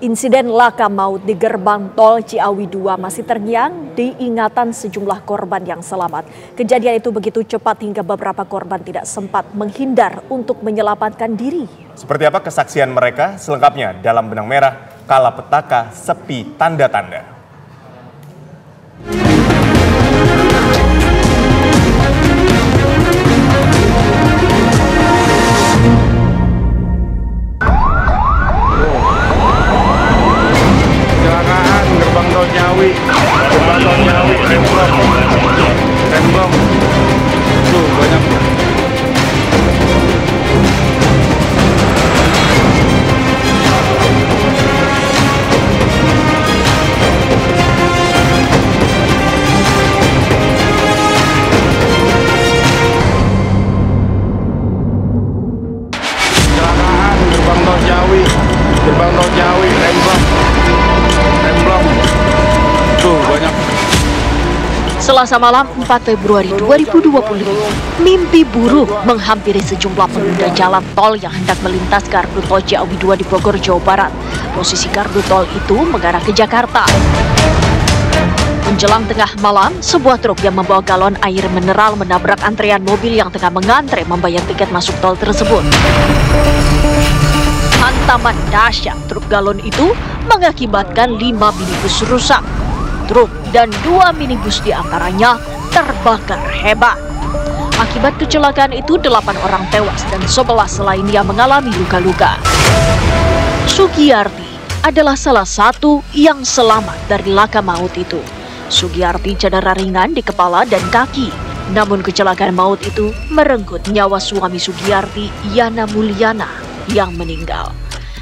Insiden laka maut di gerbang tol Ciawi 2 masih terngiang di ingatan sejumlah korban yang selamat. Kejadian itu begitu cepat hingga beberapa korban tidak sempat menghindar untuk menyelamatkan diri. Seperti apa kesaksian mereka selengkapnya dalam Benang Merah Kala Petaka Sepi Tanda-Tanda. Remblong tuh banyak. Kecelakaan gerbang tol Ciawi remblong tuh banyak. Selasa malam 4 Februari 2020, mimpi buruk menghampiri sejumlah pengguna jalan tol yang hendak melintas gardu tol Ciawi 2 di Bogor, Jawa Barat. Posisi gardu tol itu mengarah ke Jakarta. Menjelang tengah malam, sebuah truk yang membawa galon air mineral menabrak antrean mobil yang tengah mengantre membayar tiket masuk tol tersebut. Hantaman dahsyat truk galon itu mengakibatkan 5 minibus rusak. Truk dan 2 minibus diantaranya terbakar hebat. Akibat kecelakaan itu 8 orang tewas dan 11 lainnya mengalami luka-luka. Sugiyarti adalah salah satu yang selamat dari laka maut itu. Sugiyarti cedera ringan di kepala dan kaki. Namun kecelakaan maut itu merenggut nyawa suami Sugiyarti, Yana Mulyana, yang meninggal.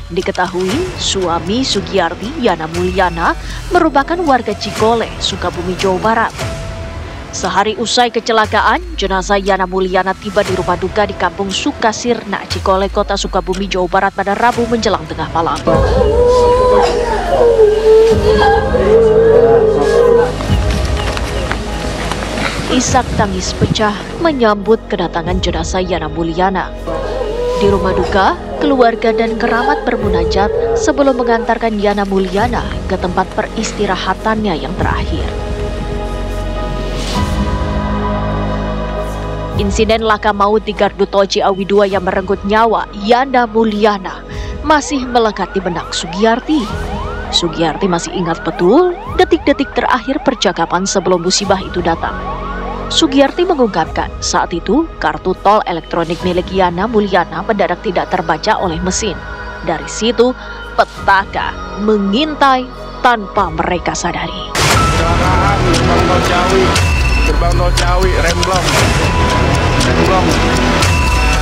Diketahui suami Sugiyarti, Yana Mulyana, merupakan warga Cikole, Sukabumi, Jawa Barat. Sehari usai kecelakaan, jenazah Yana Mulyana tiba di rumah duka di Kampung Sukasirna, Cikole, Kota Sukabumi, Jawa Barat pada Rabu menjelang tengah malam. Isak tangis pecah menyambut kedatangan jenazah Yana Mulyana. Di rumah duka, keluarga dan kerabat bermunajat sebelum mengantarkan Yana Mulyana ke tempat peristirahatannya yang terakhir. Insiden laka maut di gardu tol Ciawi 2 yang merenggut nyawa Yana Mulyana masih melekat di benak Sugiyarti. Sugiyarti masih ingat betul detik-detik terakhir percakapan sebelum musibah itu datang. Sugiyarti mengungkapkan saat itu kartu tol elektronik milik Yana Mulyana mendadak tidak terbaca oleh mesin. Dari situ, petaka mengintai tanpa mereka sadari. Kecelakaan gerbang tol Ciawi remblong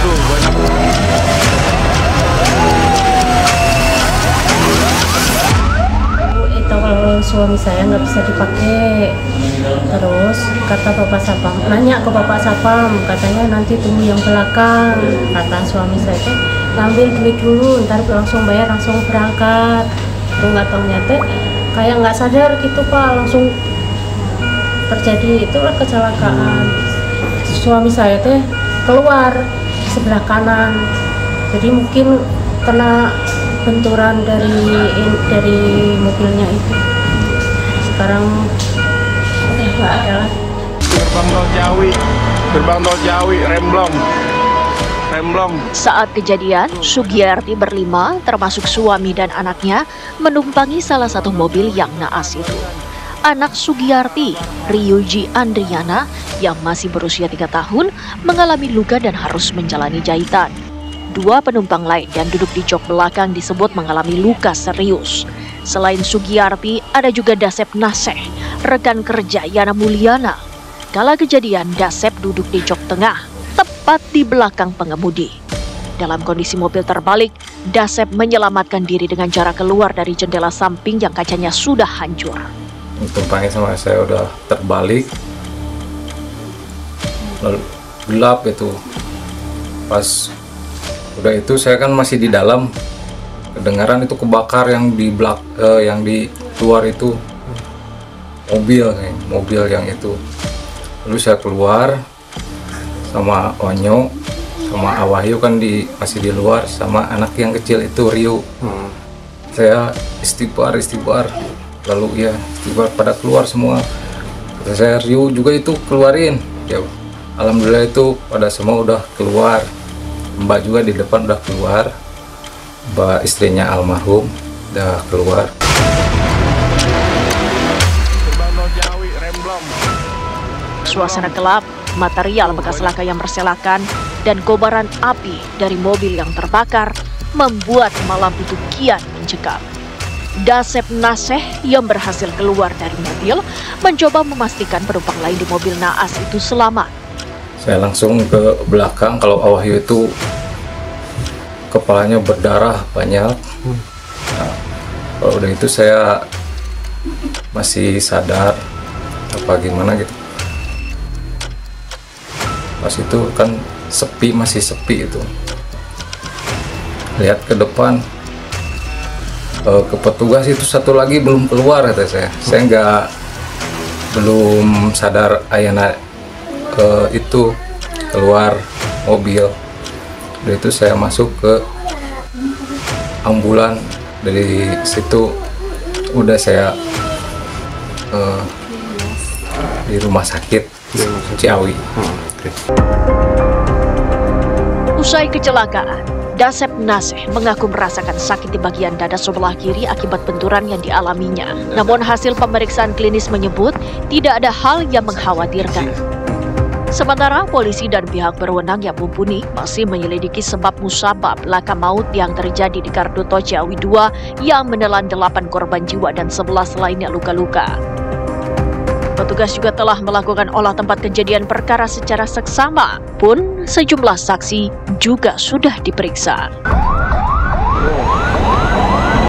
tuh banyak. Kalau suami saya nggak bisa dipakai, terus kata bapak sapam, nanya ke bapak sapam, katanya nanti tunggu yang belakang. Kata suami saya teh ngambil duit dulu, ntar langsung bayar langsung berangkat. Tuh nggak taunya teh kayak nggak sadar gitu pak, langsung terjadi itulah kecelakaan. Suami saya teh keluar sebelah kanan, jadi mungkin kena benturan dari mobilnya itu. Sekarang udah nggak ada lagi. Gerbang tol Ciawi remblong. Saat kejadian, Sugiyarti berlima termasuk suami dan anaknya menumpangi salah satu mobil yang naas itu. Anak Sugiyarti, Ryuji Andriana, yang masih berusia 3 tahun, mengalami luka dan harus menjalani jahitan. 2 penumpang lain yang duduk di jok belakang disebut mengalami luka serius. Selain Sugiyarti, ada juga Dasep Naseh, rekan kerja Yana Mulyana. Kala kejadian, Dasep duduk di jok tengah, tepat di belakang pengemudi. Dalam kondisi mobil terbalik, Dasep menyelamatkan diri dengan cara keluar dari jendela samping yang kacanya sudah hancur. Tumpangnya sama saya udah terbalik, lalu gelap itu. Pas udah itu saya kan masih di dalam, kedengaran itu kebakar yang di luar itu mobil yang itu. Lalu saya keluar sama Onyo sama Awahyu kan masih di luar, sama anak yang kecil itu Ryu. saya istighfar, lalu ya istighfar pada keluar semua. Kata saya, Rio juga itu keluarin. Ya alhamdulillah itu pada semua udah keluar. Mbak juga di depan udah keluar, Mbak istrinya almarhum udah keluar. Gerbang Tol Ciawi, Remblong. Suasana gelap, material bekas laka yang berserakan, dan kobaran api dari mobil yang terbakar membuat malam itu kian mencekam. Dasep Naseh yang berhasil keluar dari mobil mencoba memastikan penumpang lain di mobil naas itu selamat. Saya langsung ke belakang. Kalau Wahyu itu kepalanya berdarah banyak. Nah, kalau udah itu saya masih sadar apa gimana gitu. Pas itu kan masih sepi itu. Lihat ke depan, ke petugas itu satu lagi belum keluar, kata saya. Saya belum sadar Ayana itu keluar mobil. Dari itu saya masuk ke ambulan. Dari situ udah saya di rumah sakit Ciawi. Usai kecelakaan, Dasep Naseh mengaku merasakan sakit di bagian dada sebelah kiri akibat benturan yang dialaminya. Namun hasil pemeriksaan klinis menyebut tidak ada hal yang mengkhawatirkan. Sementara polisi dan pihak berwenang yang mumpuni masih menyelidiki sebab musabab laka maut yang terjadi di Gardu Tol Ciawi 2 yang menelan 8 korban jiwa dan 11 lainnya luka-luka. Petugas juga telah melakukan olah tempat kejadian perkara secara seksama, pun sejumlah saksi juga sudah diperiksa.